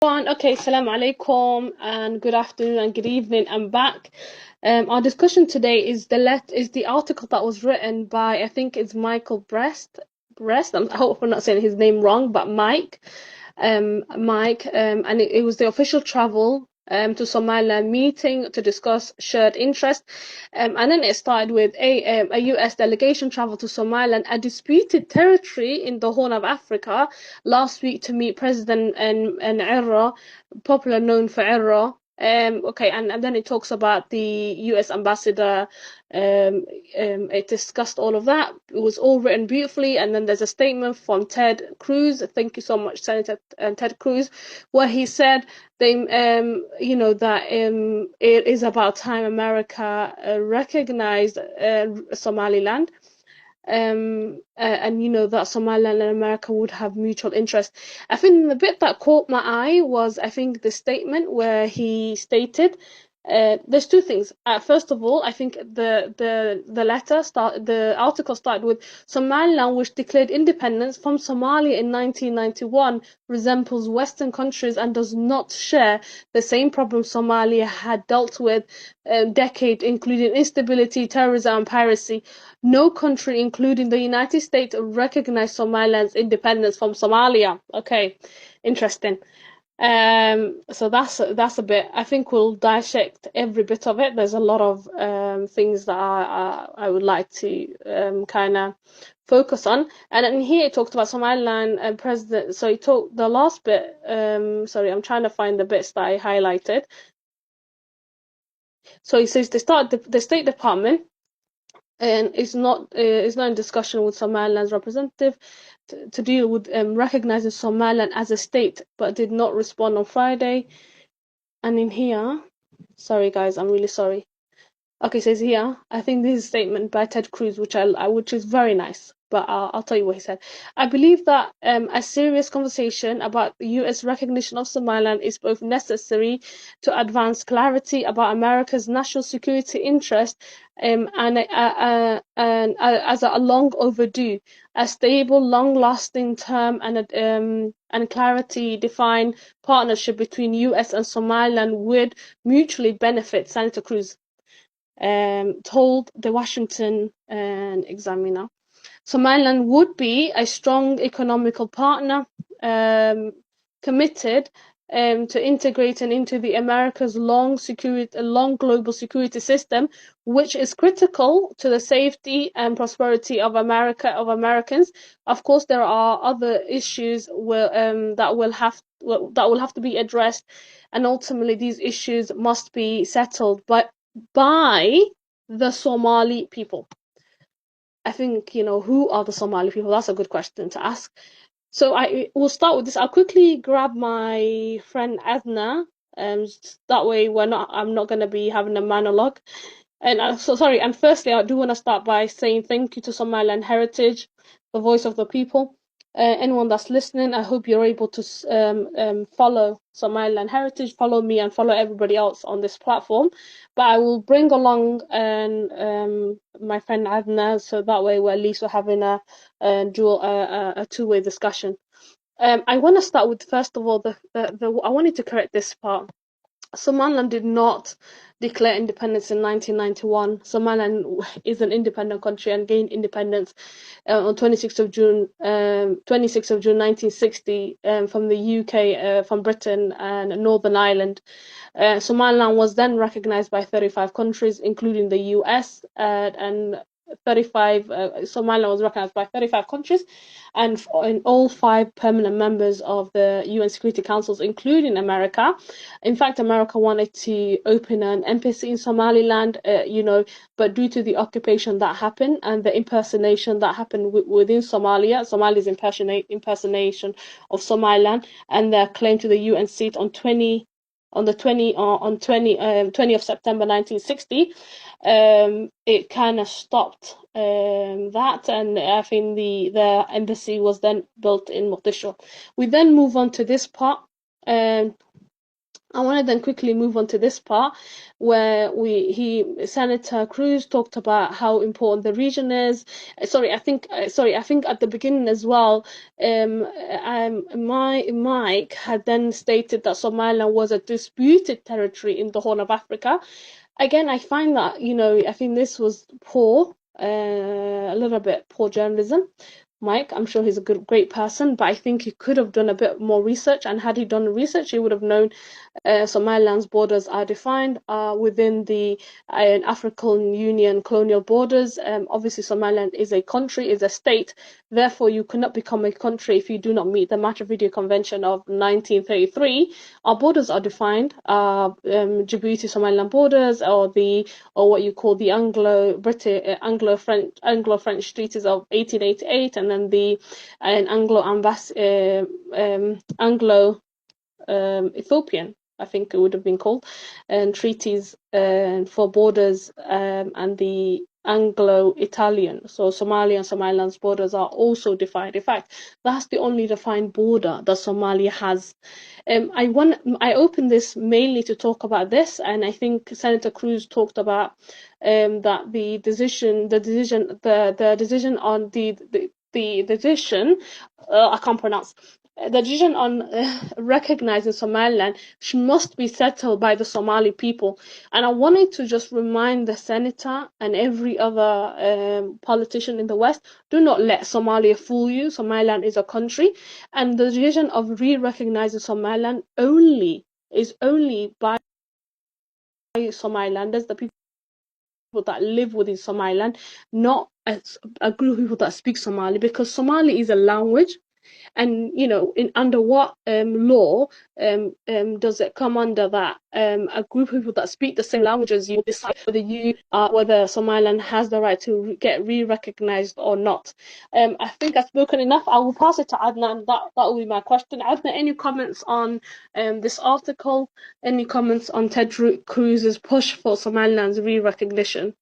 Okay, salam alaikum and good afternoon and good evening. I'm back. Our discussion today is the article that was written by, I think it's Michael Brest. I hope I'm not saying his name wrong, but Mike, and it was the official travel to Somaliland meeting to discuss shared interest. And then it started with a US delegation travel to Somaliland, a disputed territory in the Horn of Africa, last week to meet President and Erro, popular known for Erro. Okay, and then it talks about the US ambassador. It discussed all of that. It was all written beautifully, and then there's a statement from Ted Cruz. Thank you so much, Senator Ted Cruz, where he said that it is about time America recognized Somaliland, and that Somaliland and America would have mutual interest. I think the bit that caught my eye was, I think, the statement where he stated, there's two things. First of all, I think the article started with Somaliland, which declared independence from Somalia in 1991, resembles Western countries and does not share the same problems Somalia had dealt with decade, including instability, terrorism, and piracy. No country, including the United States, recognized Somaliland's independence from Somalia. Okay, interesting. So that's a bit. I think we'll dissect every bit of it. There's a lot of things that I would like to kind of focus on. And in here it talked about Somaliland and president. So he talked the last bit. Sorry, I'm trying to find the bits that I highlighted. So he says the State Department and is not in discussion with Somaliland's representative to deal with recognizing Somaliland as a state, but did not respond on Friday. And in here, sorry guys, I'm really sorry. Okay, it says here, I think this is a statement by Ted Cruz, which is very nice. But I'll tell you what he said. I believe that a serious conversation about the U.S. recognition of Somaliland is both necessary to advance clarity about America's national security interest and as a long overdue, a stable, long-lasting term and clarity defined partnership between U.S. and Somaliland would mutually benefit, Senator Cruz told the Washington Examiner. Somaliland would be a strong economical partner, committed to integrating into the America's long global security system, which is critical to the safety and prosperity of Americans. Of course, there are other issues that will have to be addressed, and ultimately these issues must be settled by the Somali people. I think, who are the Somali people? That's a good question to ask. So I will start with this. I'll quickly grab my friend Adna. That way I'm not going to be having a monologue. And sorry. And firstly, I do want to start by saying thank you to Somaliland Heritage, the voice of the people. Anyone that's listening, I hope you're able to follow Somaliland Heritage, follow me, and follow everybody else on this platform. But I will bring along my friend Adna, so that way at least we're having a two-way discussion. I want to start with, first of all, I wanted to correct this part. Somaliland did not declare independence in 1991. Somaliland is an independent country and gained independence on 26th of June 1960 from the UK, from Britain and Northern Ireland. Somaliland was then recognized by 35 countries, including the US, and 35. Somaliland was recognized by 35 countries, and all 5 permanent members of the UN Security Councils, including America. In fact, America wanted to open an embassy in Somaliland, but due to the occupation that happened and the impersonation that happened within Somalia's impersonation of Somaliland, and their claim to the UN seat on 20 of September 1960, it kind of stopped that, and I think the embassy was then built in Mogadishu. We then move on to this part. I want to then quickly move on to this part where Senator Cruz talked about how important the region is. I think at the beginning as well, Mike had then stated that Somaliland was a disputed territory in the Horn of Africa. Again, I find that, I think this was poor, a little bit poor journalism. Mike, I'm sure he's a great person, but I think he could have done a bit more research. And had he done research, he would have known Somaliland's borders are defined within the African Union colonial borders. Obviously, Somaliland is a country, is a state. Therefore, you cannot become a country if you do not meet the Montevideo Convention of 1933. Our borders are defined: Djibouti-Somaliland borders, or what you call the Anglo-British, Anglo-French treaties of 1888, and then the Anglo-Ethiopian, I think it would have been called, and treaties for borders, and the Anglo-Italian. So Somalia and Somaliland's borders are also defined. In fact, that's the only defined border that Somalia has. I opened this mainly to talk about this, and I think Senator Cruz talked about that the decision on the decision, I can't pronounce. The decision on recognizing Somaliland must be settled by the Somali people. And I wanted to just remind the senator and every other politician in the West, do not let Somalia fool you. Somaliland is a country, and the decision of re-recognizing Somaliland is only by Somalilanders, the people that live within Somaliland, not a group of people that speak Somali, because Somali is a language. And under what law does it come under that a group of people that speak the same language as you decide whether Somaliland has the right to get re-recognized or not? I think I've spoken enough. I will pass it to Adnan. That will be my question. Adnan, any comments on this article? Any comments on Ted Cruz's push for Somaliland's re-recognition?